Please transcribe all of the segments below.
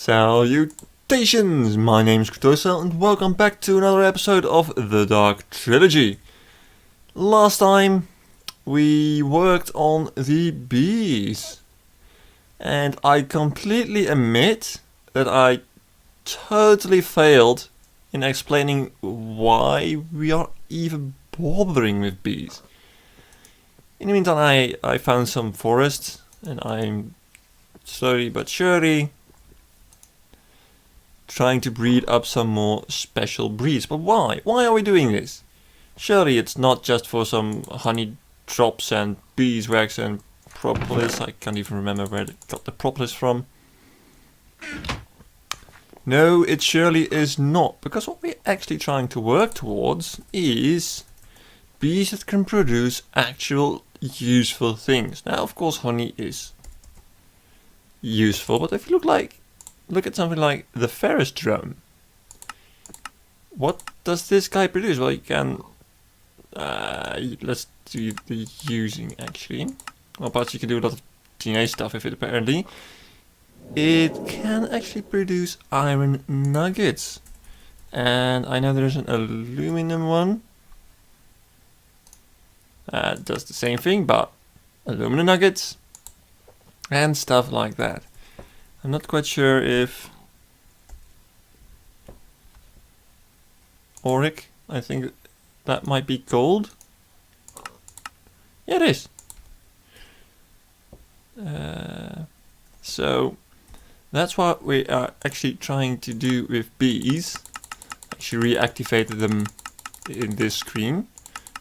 Salutations! My name's Kartosael and welcome back to another episode of the Dark Trilogy. Last time we worked on the bees and I completely admit that I totally failed in explaining why we are even bothering with bees. In the meantime I found some forest and I'm slowly but surely trying to breed up some more special breeds. But why? Why are we doing this? Surely it's not just for some honey drops and beeswax and propolis. I can't even remember where they got the propolis from. No, it surely is not. Because what we're actually trying to work towards is bees that can produce actual useful things. Now, of course, honey is useful, but if you look at something like the Ferris drone. What does this guy produce? Well, you can... let's do the using, actually. Well, perhaps you can do a lot of DNA stuff with it, apparently. It can actually produce iron nuggets. And I know there's an aluminum one. Does the same thing, but aluminum nuggets. And stuff like that. I'm not quite sure if auric, I think that might be gold. Yeah, it is. So that's what we are actually trying to do with bees. Actually reactivated them in this screen.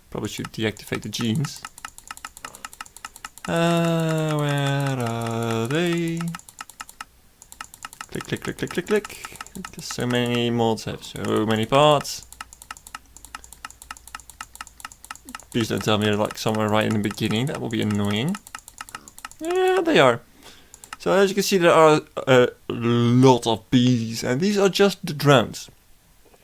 Probably should deactivate the genes. Where are they? Click, click, click, click, click, click. Because so many mods have so many parts. Please don't tell me they're like somewhere right in the beginning. That will be annoying. Yeah, they are. So as you can see, there are a lot of bees, and these are just the drones.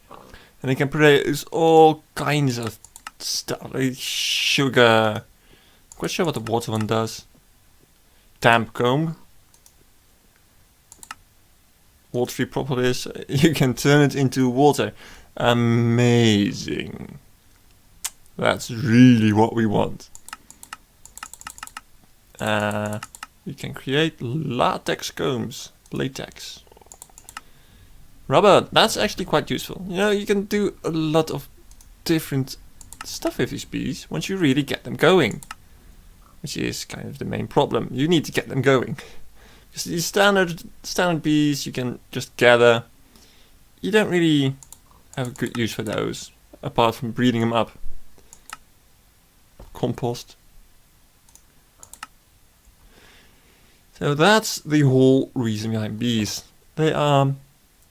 And they can produce all kinds of stuff, like sugar. I'm quite sure what the water one does. Damp comb. Water-free propolis, you can turn it into water. Amazing. That's really what we want. You can create latex combs. Latex. Rubber, that's actually quite useful. You know, you can do a lot of different stuff with these bees once you really get them going. Which is kind of the main problem. You need to get them going. Because these standard bees you can just gather. You don't really have a good use for those, apart from breeding them up. Compost. So that's the whole reason behind bees. They are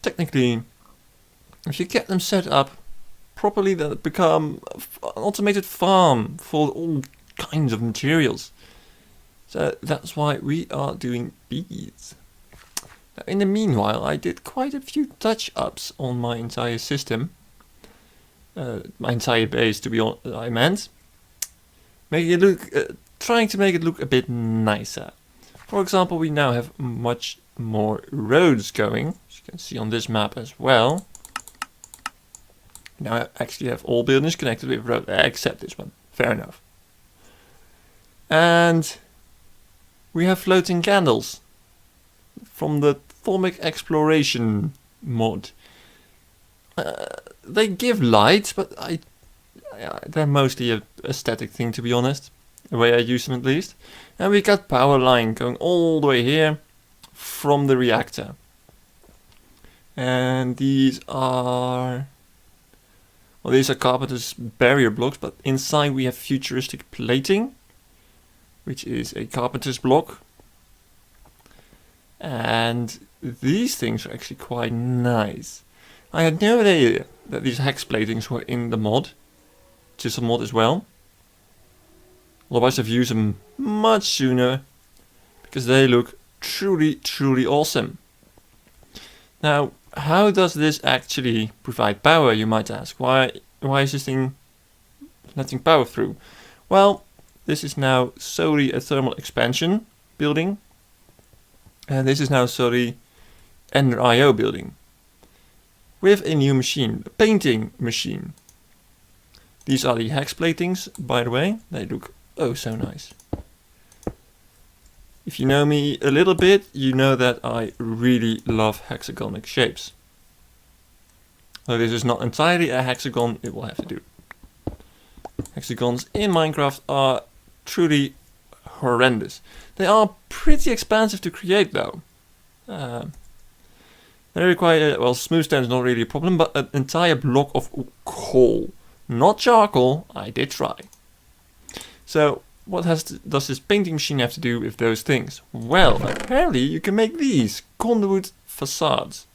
technically, if you get them set up properly, they'll become an automated farm for all kinds of materials. So that's why we are doing bees. Now, in the meanwhile, I did quite a few touch-ups on my entire system. My entire base, to be honest, I meant. Making it look, trying to make it look a bit nicer. For example, we now have much more roads going, as you can see on this map as well. Now I actually have all buildings connected with road, except this one. Fair enough. And we have floating candles from the Atomic Exploration mod. They give light, but they're mostly a aesthetic thing, to be honest. The way I use them, at least. And we got power line going all the way here from the reactor. And these are... well, these are carpenter's barrier blocks, but inside we have futuristic plating, which is a carpenter's block. And these things are actually quite nice. I had no idea that these hex platings were in the mod. Chisel mod as well. Otherwise I've used them much sooner, because they look truly, truly awesome. Now, how does this actually provide power, you might ask? Why is this thing letting power through? Well, this is now solely a thermal expansion building. And this is now solely Ender IO building with a new machine, a painting machine. These are the hex platings, by the way. They look oh so nice. If you know me a little bit, you know that I really love hexagonic shapes. Though this is not entirely a hexagon, it will have to do. Hexagons in Minecraft are truly horrendous. They are pretty expensive to create though. They require, well, smooth stone is not really a problem, but an entire block of coal. Not charcoal, I did try. So, what does this painting machine have to do with those things? Well, apparently you can make these conduit facades.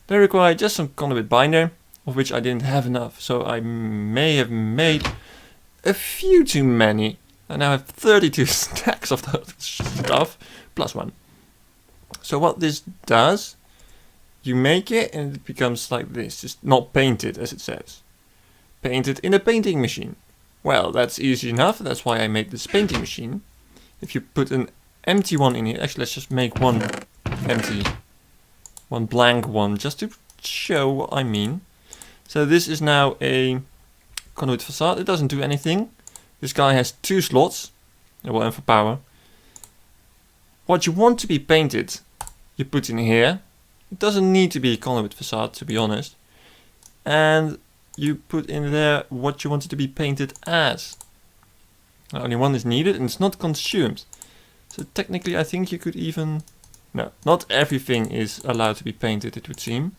They require just some conduit binder, of which I didn't have enough, so I may have made a few too many. I now have 32 stacks of that stuff, plus one. So what this does, you make it and it becomes like this, just not painted as it says. Painted in a painting machine. Well, that's easy enough, that's why I made this painting machine. If you put an empty one in here, actually let's just make one empty, one blank one, just to show what I mean. So this is now a conduit facade, it doesn't do anything. This guy has 2 slots, well, and for power. What you want to be painted, you put in here. It doesn't need to be a conduit facade, to be honest. And you put in there what you want it to be painted as. Only one is needed and it's not consumed. So technically I think you could even... No, not everything is allowed to be painted, it would seem.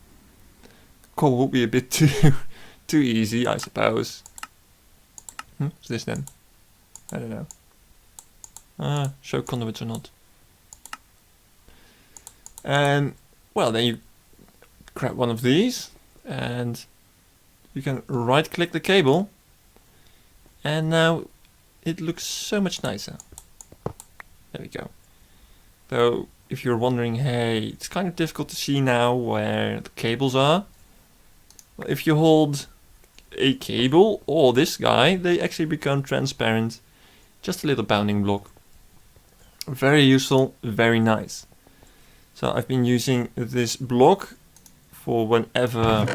Coal would be a bit too easy, I suppose. What's this then? I don't know. Show conduits or not. And well, then you grab one of these and you can right click the cable and now it looks so much nicer. There we go. Though if you're wondering, hey, it's kind of difficult to see now where the cables are. Well, if you hold a cable or this guy, they actually become transparent. Just a little bounding block. Very useful, very nice. So I've been using this block for whenever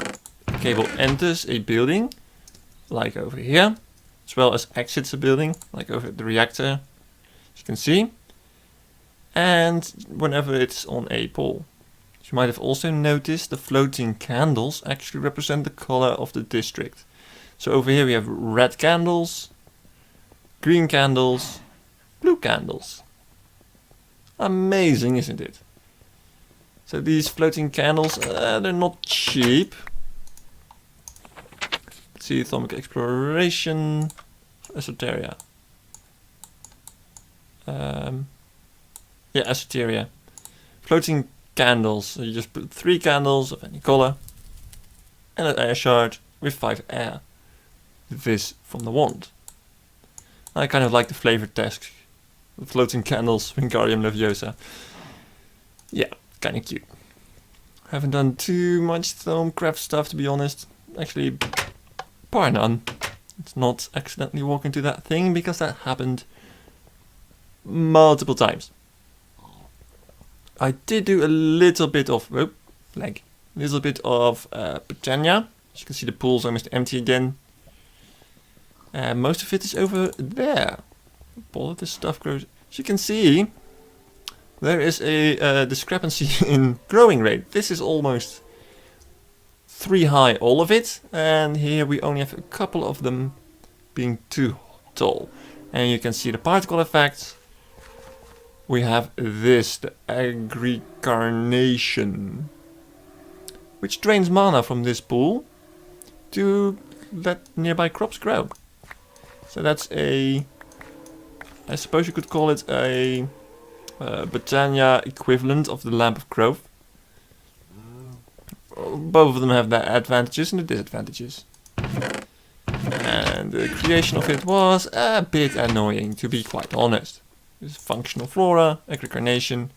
a cable enters a building, like over here, as well as exits a building, like over the reactor, as you can see, and whenever it's on a pole. As you might have also noticed, the floating candles actually represent the color of the district. So over here we have red candles, green candles, blue candles. Amazing, isn't it? So these floating candles, they're not cheap. Let's see, atomic exploration, esoteria. Yeah, esoteria. Floating candles. So you just put 3 candles of any color and an air shard with 5 air. This from the wand. I kind of like the flavor test. The floating candles, Wingardium Leviosa. Yeah, kind of cute. Haven't done too much Thermcraft stuff, to be honest. Actually, bar none. Let's not accidentally walk into that thing, because that happened multiple times. I did do a little bit of... Oh, lag. A little bit of Britannia. As you can see, the pool's almost empty again. Most of it is over there. All of this stuff grows. As you can see, there is a discrepancy in growing rate. This is almost 3 high, all of it, and here we only have a couple of them being 2 tall. And you can see the particle effect. We have this, the aggregarnation, which drains mana from this pool to let nearby crops grow. So that's a, I suppose you could call it a Britannia equivalent of the Lamp of Growth. Both of them have their advantages and the disadvantages. And the creation of it was a bit annoying, to be quite honest. This functional flora, aggregarnation.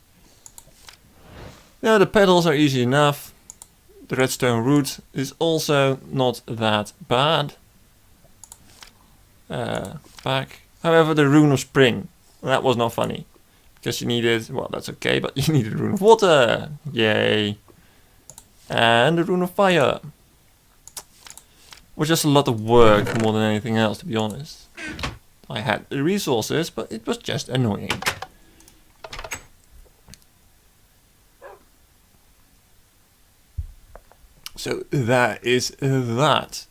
Now the petals are easy enough. The redstone root is also not that bad. Back. However, the rune of spring, that was not funny. Because you needed, well, that's okay, but you needed a rune of water. Yay. And the Rune of Fire. Was just a lot of work more than anything else, to be honest. I had the resources, but it was just annoying. So that is that.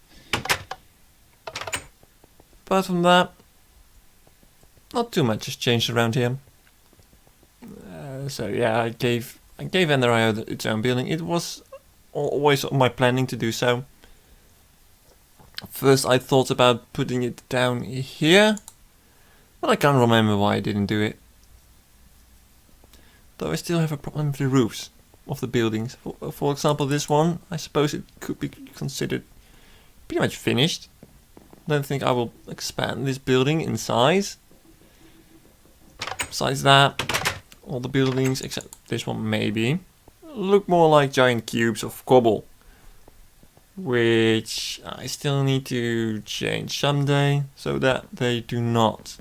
Apart from that, not too much has changed around here. So yeah, I gave Enderio its own building. It was always on my planning to do so. First I thought about putting it down here, but I can't remember why I didn't do it. Though I still have a problem with the roofs of the buildings. For example, this one, I suppose it could be considered pretty much finished. I don't think I will expand this building in size. Besides that, all the buildings, except this one maybe, look more like giant cubes of cobble. Which I still need to change someday, so that they do not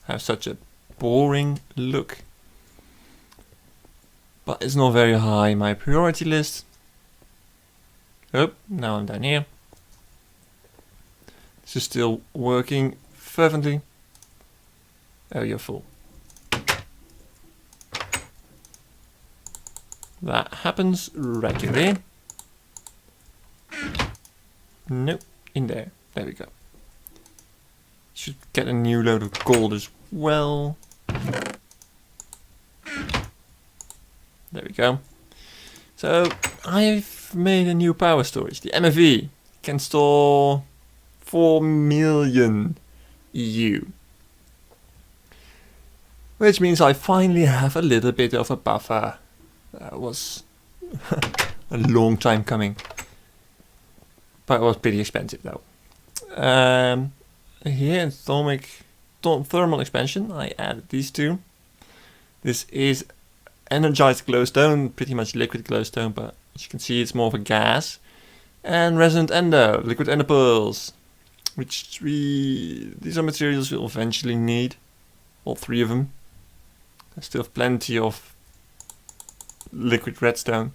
have such a boring look. But it's not very high in my priority list. Oh, now I'm down here. This is still working fervently. Oh, you're full. That happens regularly. Nope, in there. There we go. Should get a new load of gold as well. There we go. So I've made a new power storage. The MFE can store 4 million EU. Which means I finally have a little bit of a buffer. That was a long time coming. But it was pretty expensive though. Here in thermal expansion, I added these two. This is energized glowstone, pretty much liquid glowstone, but as you can see it's more of a gas. And resonant ender, liquid ender pearls, which these are materials we'll eventually need. All 3 of them. I still have plenty of liquid redstone.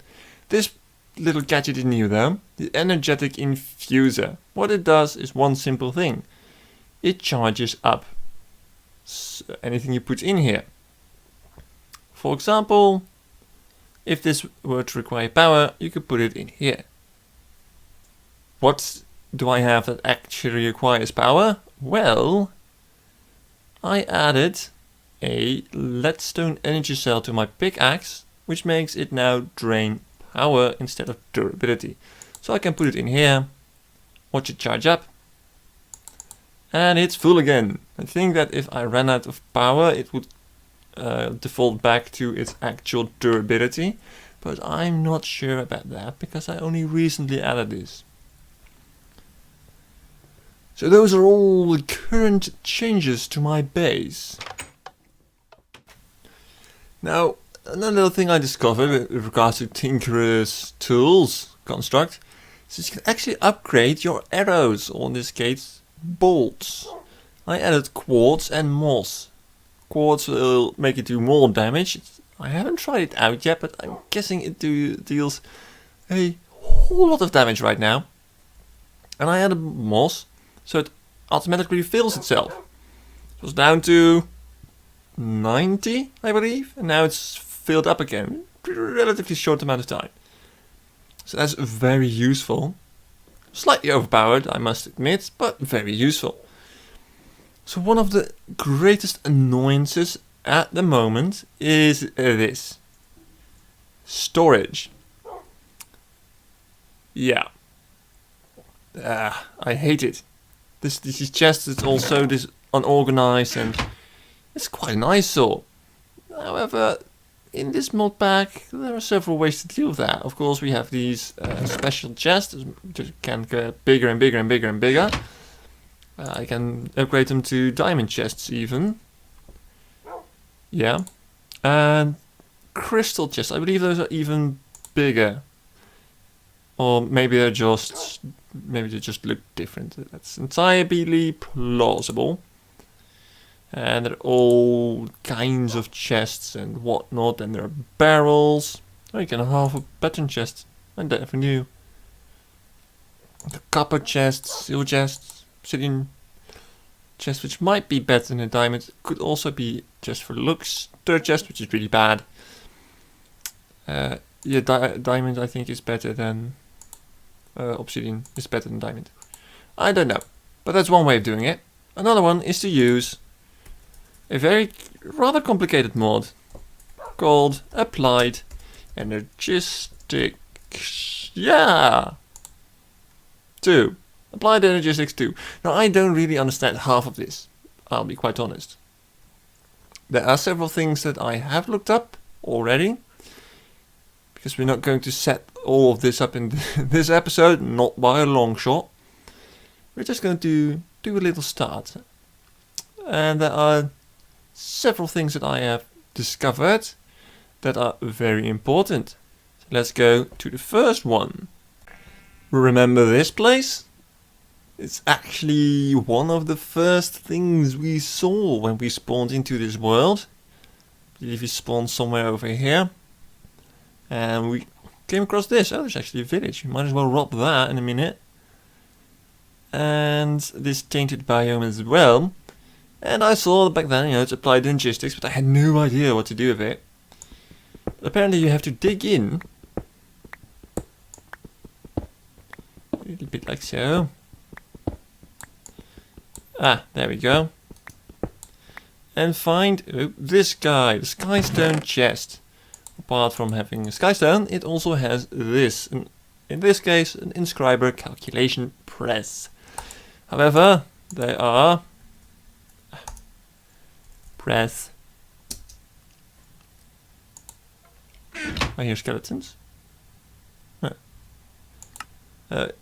This little gadget is new though, the energetic infuser. What it does is one simple thing. It charges up anything you put in here. For example, if this were to require power, you could put it in here. What do I have that actually requires power? Well, I added a leadstone energy cell to my pickaxe, which makes it now drain power instead of durability. So I can put it in here, watch it charge up, and it's full again. I think that if I ran out of power, it would default back to its actual durability, but I'm not sure about that because I only recently added this. So those are all the current changes to my base. Now, another little thing I discovered with regards to Tinkerer's tools construct is you can actually upgrade your arrows, or in this case, bolts. I added quartz and moss. Quartz will make it do more damage. I haven't tried it out yet, but I'm guessing it deals a whole lot of damage right now. And I added moss, so it automatically refills itself. It was down to 90, I believe, and now it's filled up again in a relatively short amount of time. So that's very useful. Slightly overpowered, I must admit, but very useful. So one of the greatest annoyances at the moment is this. Storage. Yeah. I hate it. This is just, it's also this unorganized, and it's quite an eyesore. However, in this mod pack, there are several ways to deal with that. Of course, we have these special chests that can get bigger and bigger and bigger and bigger. I can upgrade them to diamond chests even. Yeah. And crystal chests, I believe those are even bigger. Or maybe they just look different. That's entirely plausible. And there are all kinds of chests and whatnot, and there are barrels. Oh, you can have a pattern chest. I never knew. The copper chests, silver chests, obsidian chest, which might be better than a diamond, could also be just for looks. Third chest, which is really bad. Yeah, diamond I think is better than obsidian is better than diamond. I don't know, but that's one way of doing it. Another one is to use a very rather complicated mod called Applied Energistics. Yeah! 2. Applied Energistics 2. Now I don't really understand half of this, I'll be quite honest. There are several things that I have looked up already, because we're not going to set all of this up in this episode, not by a long shot. We're just going to do a little start. And there are several things that I have discovered that are very important. So let's go to the first one. Remember this place? It's actually one of the first things we saw when we spawned into this world. I believe we spawned somewhere over here. And we came across this. Oh, there's actually a village. We might as well rob that in a minute. And this tainted biome as well. And I saw back then, you know, it's applied logistics, but I had no idea what to do with it. Apparently you have to dig in. A little bit like so. Ah, there we go. And find this guy, the skystone chest. Apart from having a skystone, it also has this. In this case, an inscriber calculation press. However, they are press. I hear skeletons.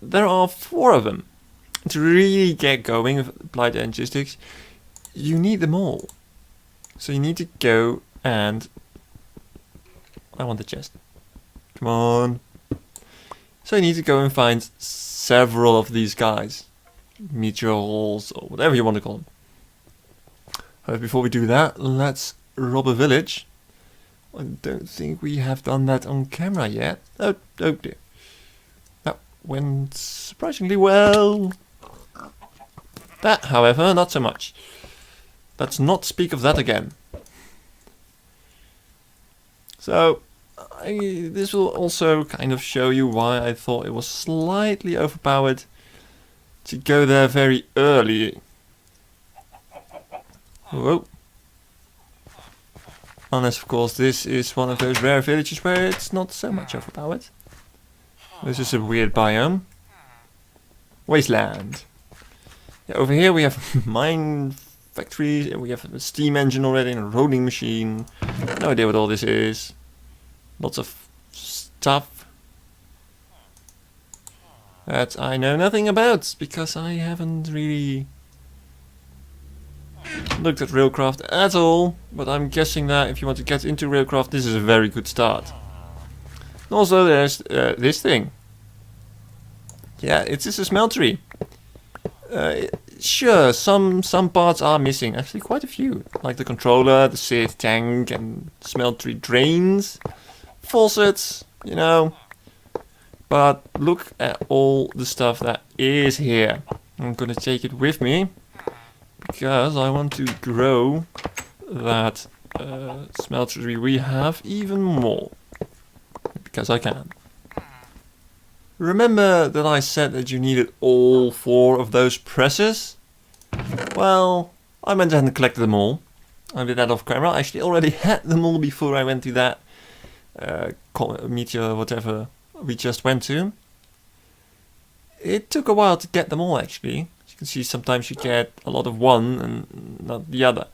There are 4 of them. To really get going with applied logistics, you need them all. So you need to go and... I want the chest. Come on. So you need to go and find several of these guys. Meteor holes, or whatever you want to call them. Before we do that, let's rob a village. I don't think we have done that on camera yet. Oh dear. That went surprisingly well. That, however, not so much. Let's not speak of that again. So, this will also kind of show you why I thought it was slightly overpowered to go there very early. Whoa. Unless, of course, this is one of those rare villages where it's not so much overpowered. This is a weird biome. Wasteland. Yeah, over here we have mine factories, we have a steam engine already and a rolling machine. No idea what all this is. Lots of stuff that I know nothing about because I haven't really looked at Railcraft at all. But I'm guessing that if you want to get into Railcraft, this is a very good start. And also there's this thing. Yeah, it's just a smeltery. Sure, some parts are missing. Actually, quite a few. Like the controller, the Sith tank, and smeltery drains. Faucets, you know. But look at all the stuff that is here. I'm gonna take it with me. Because I want to grow that smeltery we have even more. Because I can. Remember that I said that you needed all 4 of those presses? Well, I went ahead and collected them all. I did that off camera. I actually already had them all before I went to that meteor, whatever we just went to. It took a while to get them all actually. As you can see, sometimes you get a lot of one and not the other.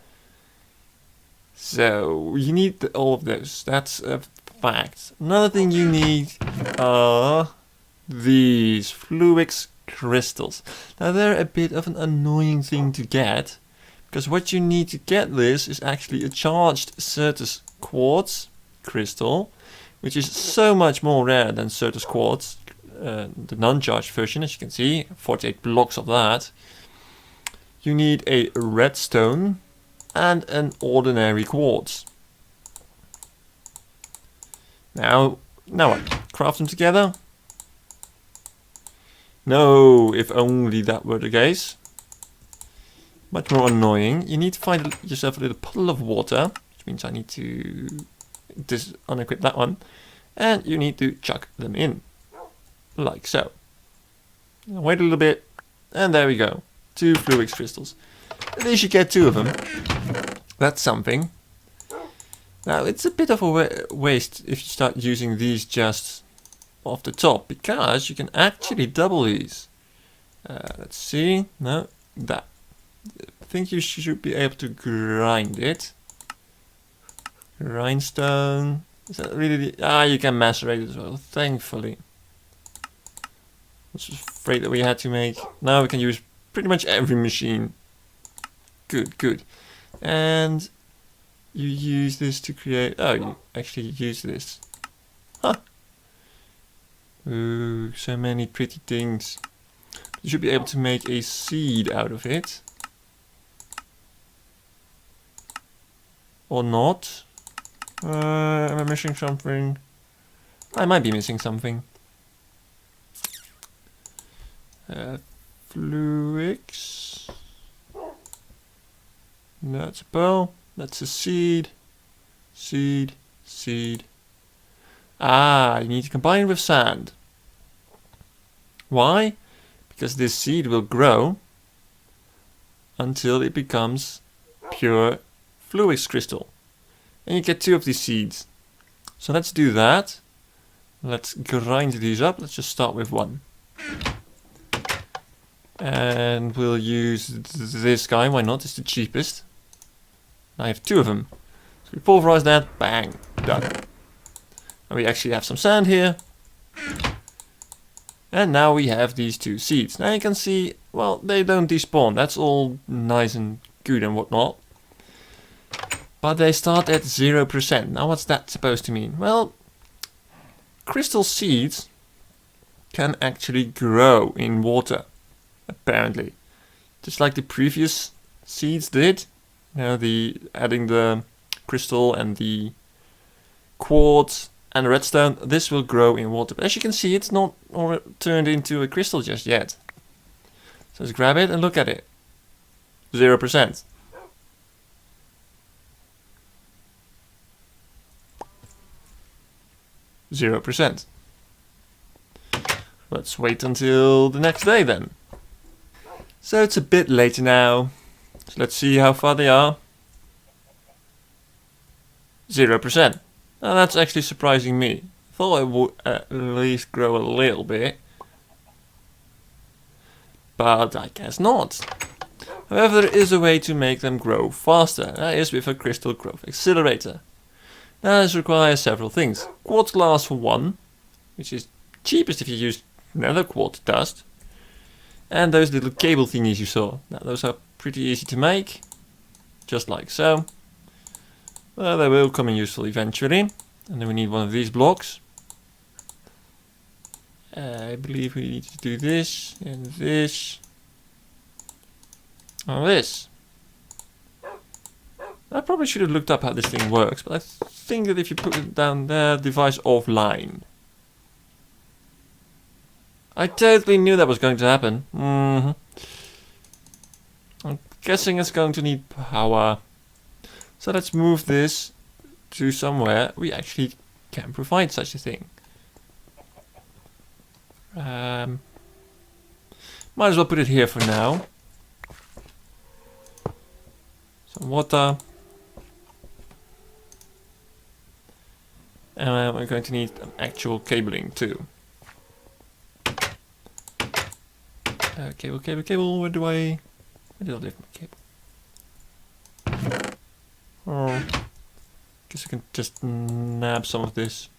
So you need all of those. That's a fact. Another thing you need are these Fluix crystals. Now they're a bit of an annoying thing to get, because what you need to get this is actually a charged Certus quartz crystal, which is so much more rare than Certus quartz, the non-charged version. As you can see, 48 blocks of that. You need a redstone and an ordinary quartz. Now what? Craft them together. No, if only that were the case. Much more annoying. You need to find yourself a little puddle of water, which means I need to unequip that one. And you need to chuck them in, like so. Wait a little bit, and there we go. 2 Fluix crystals. At least you get 2 of them. That's something. Now, it's a bit of a waste if you start using these just off the top, because you can actually double these. Let's see. No, that. I think you should be able to grind it. Grindstone. Is that really the... you can macerate it as well, thankfully. I was afraid that we had to make... Now we can use pretty much every machine. Good, good. And you use this to create... Oh, you actually use this. Huh. Ooh, so many pretty things. You should be able to make a seed out of it. Or not. Am I missing something? I might be missing something. Fluix. That's a pearl. That's a seed. Seed. Seed. Ah, you need to combine it with sand. Why? Because this seed will grow until it becomes pure Fluix crystal. And you get 2 of these seeds. So let's do that. Let's grind these up. Let's just start with 1. And we'll use this guy. Why not? It's the cheapest. I have 2 of them. So we pulverize that. Bang. Done. And we actually have some sand here. And now we have these 2 seeds. Now you can see, well, they don't despawn. That's all nice and good and whatnot. But they start at 0%. Now what's that supposed to mean? Well, crystal seeds can actually grow in water, apparently. Just like the previous seeds did. You know, adding the crystal and the quartz and redstone, this will grow in water. But as you can see, it's not turned into a crystal just yet. So let's grab it and look at it. 0%. %. Let's wait until the next day then. So it's a bit later now. So let's see how far they are. 0%. Now that's actually surprising me. Thought it would at least grow a little bit. But I guess not. However, there is a way to make them grow faster. That is with a crystal growth accelerator. Now this requires several things. Quartz glass for 1, which is cheapest if you use nether quartz dust. And those little cable thingies you saw. Now those are pretty easy to make. Just like so. Well, they will come in useful eventually. And then we need one of these blocks. I believe we need to do this and this. And this. I probably should have looked up how this thing works, but I think that if you put it down there, device offline. I totally knew that was going to happen. I'm guessing it's going to need power. So let's move this to somewhere we actually can provide such a thing. Might as well put it here for now. Some water. And we're going to need actual cabling too. Cable, where did I leave my cable? Oh, guess I can just nab some of this.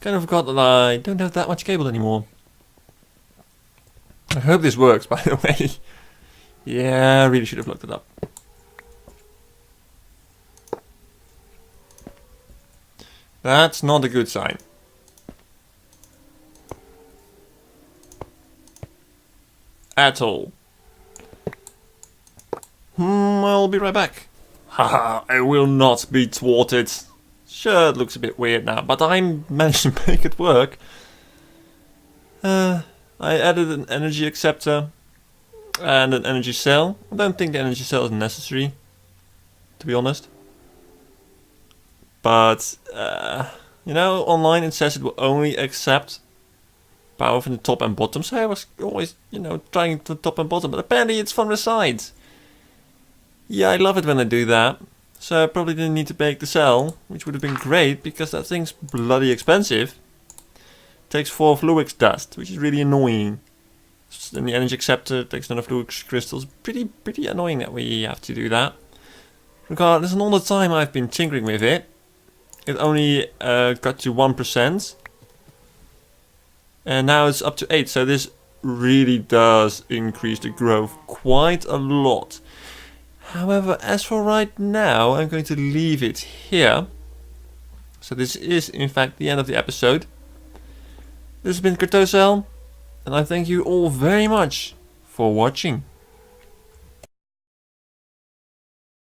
Kind of forgot that I don't have that much cable anymore. I hope this works, by the way. Yeah, I really should have looked it up. That's not a good sign. At all. I'll be right back. Haha, I will not be thwarted. Sure, it looks a bit weird now, but I managed to make it work. I added an energy acceptor and an energy cell. I don't think the energy cell is necessary, to be honest. But, you know, online it says it will only accept power from the top and bottom. So I was always, you know, trying the top and bottom. But apparently it's from the sides. Yeah, I love it when I do that. So I probably didn't need to bake the cell, which would have been great because that thing's bloody expensive. Takes 4 fluix dust, which is really annoying. And the energy acceptor takes none of fluix crystals. Pretty annoying that we have to do that. Regardless, and all the time I've been tinkering with it, it only got to 1%. And now it's up to 8, so this really does increase the growth quite a lot. However, as for right now, I'm going to leave it here. So this is in fact the end of the episode. This has been Kartosael, and I thank you all very much for watching.